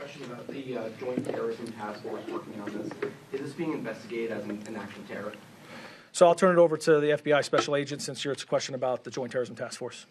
question about the Joint Terrorism Task Force working on this. Is this being investigated as an act of terror? So I'll turn it over to the FBI Special Agent since it's a question about the Joint Terrorism Task Force.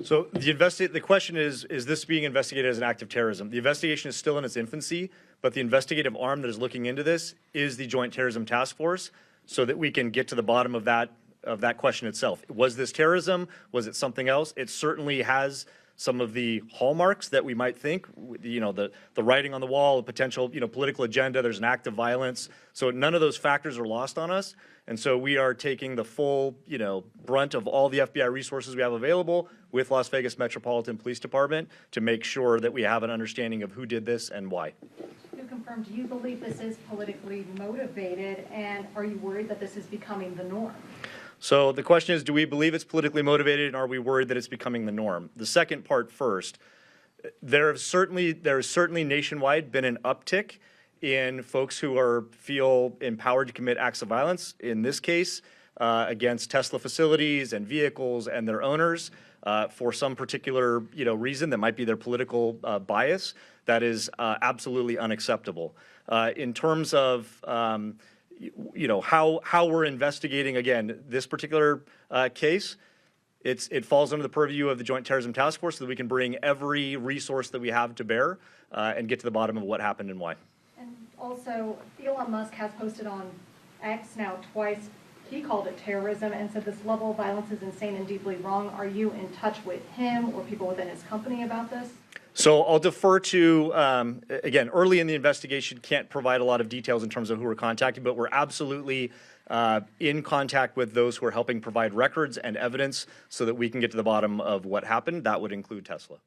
So the question is this being investigated as an act of terrorism? The investigation is still in its infancy, but the investigative arm that is looking into this is the Joint Terrorism Task Force, so that we can get to the bottom of that question itself. Was this terrorism? Was it something else? It certainly has some of the hallmarks that we might think, the writing on the wall, a potential, political agenda, there's an act of violence. So none of those factors are lost on us. And so we are taking the full, brunt of all the FBI resources we have available with Las Vegas Metropolitan Police Department to make sure that we have an understanding of who did this and why. To confirm, do you believe this is politically motivated, and are you worried that this is becoming the norm? So the question is, do we believe it's politically motivated, and are we worried that it's becoming the norm? The second part first. There has certainly nationwide been an uptick in folks who feel empowered to commit acts of violence, in this case, against Tesla facilities and vehicles and their owners for some particular reason that might be their political bias. That is absolutely unacceptable. In terms of how we're investigating, again, this particular case, it falls under the purview of the Joint Terrorism Task Force so that we can bring every resource that we have to bear and get to the bottom of what happened and why. And also, Elon Musk has posted on X now twice. He called it terrorism and said this level of violence is insane and deeply wrong. Are you in touch with him or people within his company about this? So I'll defer to, again, early in the investigation, can't provide a lot of details in terms of who we're contacting, but we're absolutely in contact with those who are helping provide records and evidence so that we can get to the bottom of what happened. That would include Tesla.